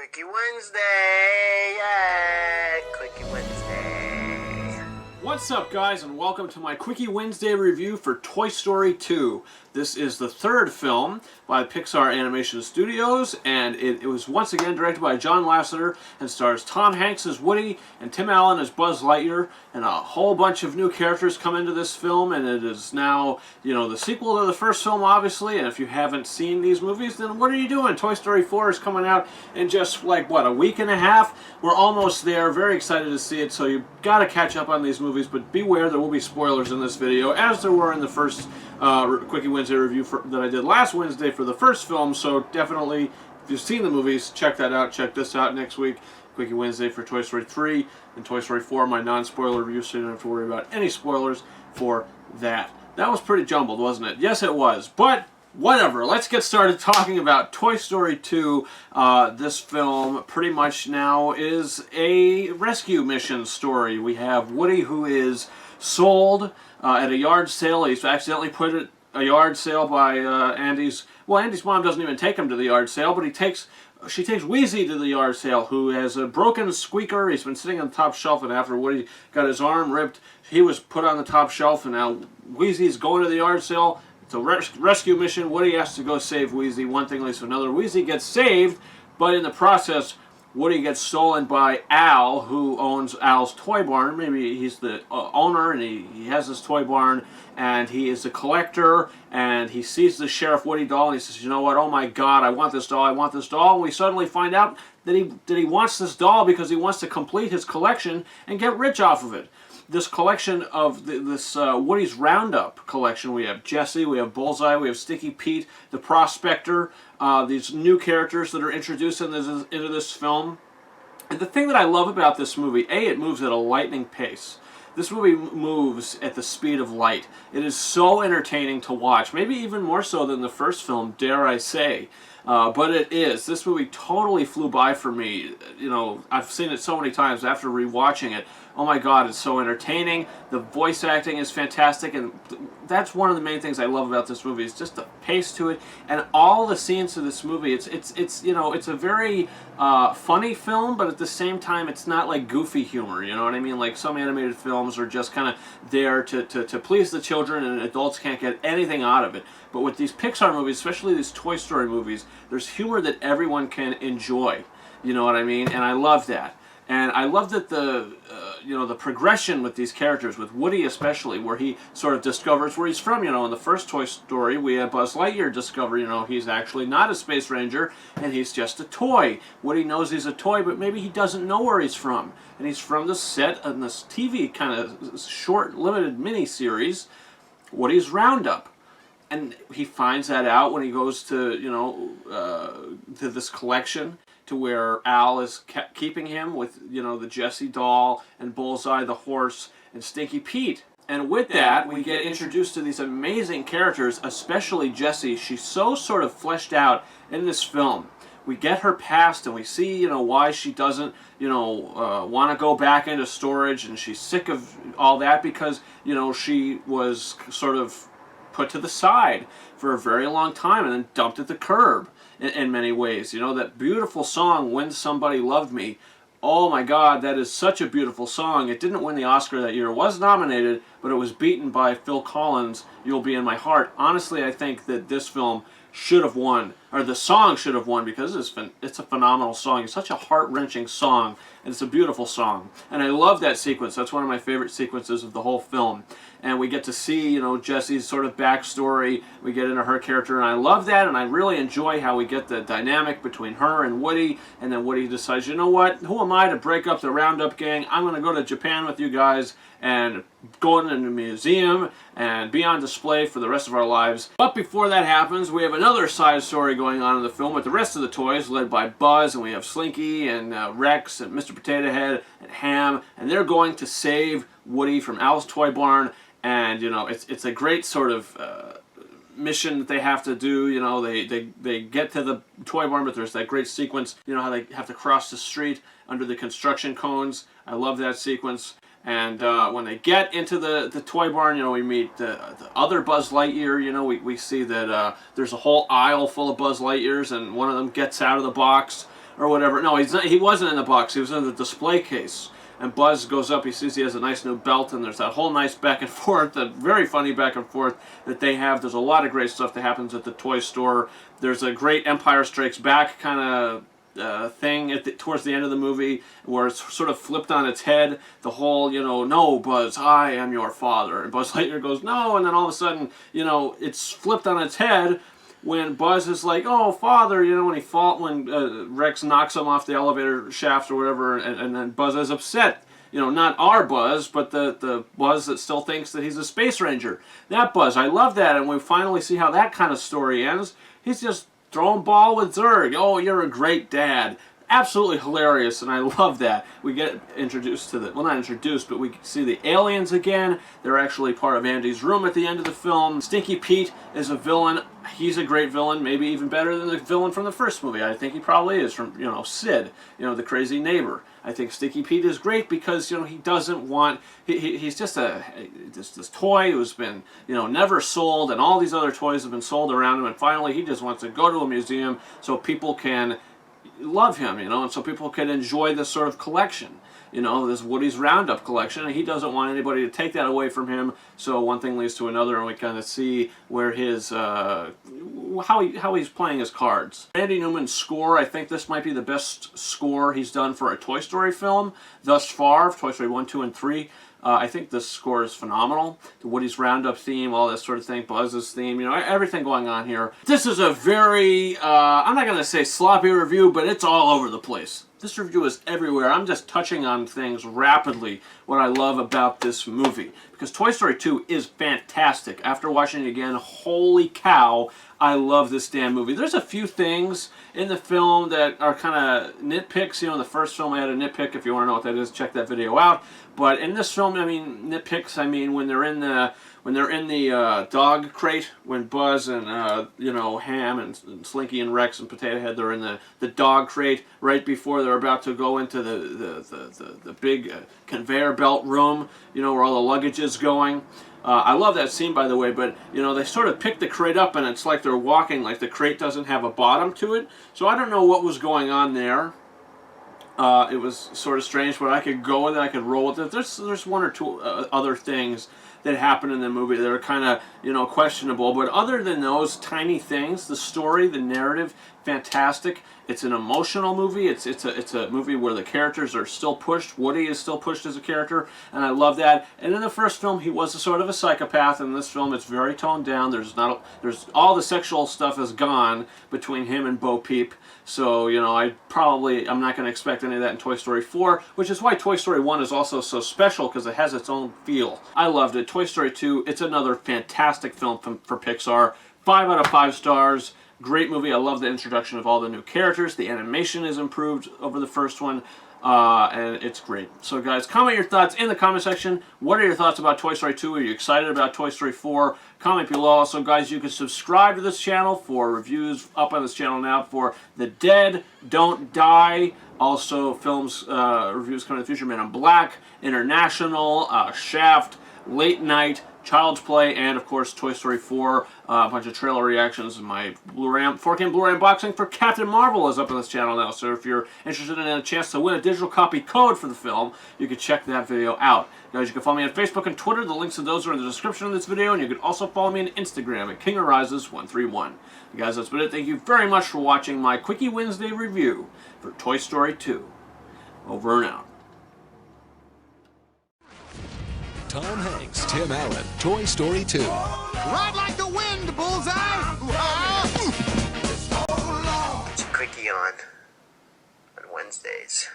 Quickie Wednesday! Yay! Quickie Wednesday! What's up, guys, and welcome to my Quickie Wednesday review for Toy Story 2. This is the third film by Pixar Animation Studios, and it was once again directed by John Lasseter and stars Tom Hanks as Woody and Tim Allen as Buzz Lightyear, and a whole bunch of new characters come into this film, and it is now, the sequel to the first film, obviously, and if you haven't seen these movies, then what are you doing? Toy Story 4 is coming out in just, a week and a half? We're almost there, very excited to see it, so you've got to catch up on these movies, but beware, there will be spoilers in this video, as there were in the first Quickie Wednesday review that I did last Wednesday for the first film, so definitely, if you've seen the movies, check that out. Check this out next week, Quickie Wednesday for Toy Story 3 and Toy Story 4, my non-spoiler review, so you don't have to worry about any spoilers for that. That was pretty jumbled, wasn't it? Yes, it was, but whatever. Let's get started talking about Toy Story 2. This film pretty much now is a rescue mission story. We have Woody, who is sold at a yard sale. He's accidentally put at a yard sale by Andy's mom doesn't even take him to the yard sale, but she takes Wheezy to the yard sale, who has a broken squeaker. He's been sitting on the top shelf, and after Woody got his arm ripped, he was put on the top shelf, and now Wheezy's going to the yard sale. It's a rescue mission. Woody has to go save Wheezy. One thing leads to another. Wheezy gets saved, but in the process, Woody gets stolen by Al, who owns Al's toy barn. Maybe he's the owner, and he has this toy barn, and he is a collector, and he sees the Sheriff Woody doll, and he says, you know what, oh my God, I want this doll, I want this doll. And we suddenly find out that he wants this doll because he wants to complete his collection and get rich off of it. This collection of this Woody's Roundup collection. We have Jessie, we have Bullseye, we have Stinky Pete, the Prospector, these new characters that are introduced into this film. And the thing that I love about this movie, it moves at a lightning pace. This movie moves at the speed of light. It is so entertaining to watch, maybe even more so than the first film, dare I say. But it is. This movie totally flew by for me. I've seen it so many times after rewatching it. Oh my God, it's so entertaining. The voice acting is fantastic, and that's one of the main things I love about this movie is just the pace to it and all the scenes of this movie. It's a very funny film, but at the same time, it's not like goofy humor. You know what I mean? Like some animated films are just kind of there to please the children, and adults can't get anything out of it. But with these Pixar movies, especially these Toy Story movies, there's humor that everyone can enjoy. You know what I mean? And I love that. And I love that the progression with these characters, with Woody especially, where he sort of discovers where he's from. In the first Toy Story, we had Buzz Lightyear discover, he's actually not a space ranger, and he's just a toy. Woody knows he's a toy, but maybe he doesn't know where he's from. And he's from the set of this TV kind of short, limited mini-series, Woody's Roundup. And he finds that out when he goes to, to this collection, to where Al is keeping him with, the Jessie doll and Bullseye the horse and Stinky Pete. And with that, we get introduced to these amazing characters, especially Jessie. She's so sort of fleshed out in this film. We get her past, and we see, why she doesn't, want to go back into storage, and she's sick of all that because, she was sort of put to the side for a very long time and then dumped at the curb in many ways. That beautiful song, When Somebody Loved Me. Oh my God, that is such a beautiful song. It didn't win the Oscar that year. It was nominated, but it was beaten by Phil Collins' You'll Be in My Heart. Honestly, I think that this film should have won, or the song should have won, because it's a phenomenal song. It's such a heart-wrenching song, and it's a beautiful song. And I love that sequence. That's one of my favorite sequences of the whole film. And we get to see, Jessie's sort of backstory. We get into her character, and I love that, and I really enjoy how we get the dynamic between her and Woody, and then Woody decides, you know what, who am I to break up the Roundup gang? I'm going to go to Japan with you guys and go into the museum and be on display for the rest of our lives. But before that happens, we have another side story going on in the film with the rest of the toys, led by Buzz, and we have Slinky and Rex and Mr. Potato Head and Ham, and they're going to save Woody from Al's toy barn. And it's a great sort of mission that they have to do. They get to the toy barn, but there's that great sequence. How they have to cross the street under the construction cones. I love that sequence. And when they get into the toy barn, we meet the other Buzz Lightyear. We see that there's a whole aisle full of Buzz Lightyears, and one of them gets out of the box or whatever. No, he's not, he wasn't in the box. He was in the display case. And Buzz goes up, he sees he has a nice new belt, and there's that whole nice back and forth, that very funny back and forth that they have. There's a lot of great stuff that happens at the toy store. There's a great Empire Strikes Back kind of thing towards the end of the movie where it's sort of flipped on its head. The whole, no, Buzz, I am your father. And Buzz Lightyear goes, no, and then all of a sudden, it's flipped on its head when Buzz is like, oh, father, when Rex knocks him off the elevator shaft or whatever, and then Buzz is upset. Not our Buzz, but the Buzz that still thinks that he's a space ranger. That Buzz, I love that, and we finally see how that kind of story ends. He's just throwing ball with Zurg. Oh, you're a great dad. Absolutely hilarious, and I love that. We get introduced to well, not introduced, but we see the aliens again. They're actually part of Andy's room at the end of the film. Stinky Pete is a villain. He's a great villain, maybe even better than the villain from the first movie. I think he probably is, from, Sid, the crazy neighbor. I think Stinky Pete is great because, he doesn't want, he's just this toy who's been, never sold, and all these other toys have been sold around him, and finally he just wants to go to a museum so people can love him, and so people can enjoy this sort of collection, this Woody's Roundup collection, and he doesn't want anybody to take that away from him, so one thing leads to another, and we kind of see where his, how he's playing his cards. Randy Newman's score, I think this might be the best score he's done for a Toy Story film thus far, Toy Story 1, 2, and 3. I think this score is phenomenal. The Woody's Roundup theme, all that sort of thing, Buzz's theme, everything going on here. This is a very, I'm not going to say sloppy review, but it's all over the place. This review is everywhere. I'm just touching on things rapidly, what I love about this movie. Because Toy Story 2 is fantastic. After watching it again, holy cow, I love this damn movie. There's a few things in the film that are kind of nitpicks. In the first film I had a nitpick. If you want to know what that is, check that video out. But in this film, nitpicks, when they're in the dog crate, when Buzz and Ham and Slinky and Rex and Potato Head, they're in the dog crate right before they're about to go into the big conveyor belt room, where all the luggage is going. I love that scene, by the way, but, they sort of pick the crate up and it's like they're walking, like the crate doesn't have a bottom to it. So I don't know what was going on there. It was sort of strange, but I could go with it, I could roll with it. There's one or two other things that happen in the movie that are kind of, questionable. But other than those tiny things, the story, the narrative, fantastic. It's an emotional movie. It's a movie where the characters are still pushed. Woody is still pushed as a character, and I love that. And in the first film, he was a sort of a psychopath. In this film, it's very toned down. There's all the sexual stuff is gone between him and Bo Peep. So, I'm not going to expect any of that in Toy Story 4, which is why Toy Story 1 is also so special, because it has its own feel. I loved it. Toy Story 2, it's another fantastic film for Pixar. 5 out of 5 stars. Great movie. I love the introduction of all the new characters. The animation is improved over the first one. And it's great. So guys, comment your thoughts in the comment section. What are your thoughts about Toy Story 2? Are you excited about Toy Story 4? Comment below. Also, guys, you can subscribe to this channel for reviews up on this channel now for The Dead Don't Die. Also, films, reviews coming in the future. Men in Black, International, Shaft, Late Night, Child's Play, and of course Toy Story 4. A bunch of trailer reactions. My Blu-ray, 4K Blu-ray unboxing for Captain Marvel is up on this channel now. So if you're interested in a chance to win a digital copy code for the film, you can check that video out. Guys, you can follow me on Facebook and Twitter. The links to those are in the description of this video, and you can also follow me on Instagram at KingArises131. Guys, that's been it. Thank you very much for watching my Quickie Wednesday review for Toy Story 2. Over and out. Tom Hanks, Tim Allen, Toy Story 2. Ride like the wind, bullseye! It's Quickie on Wednesdays.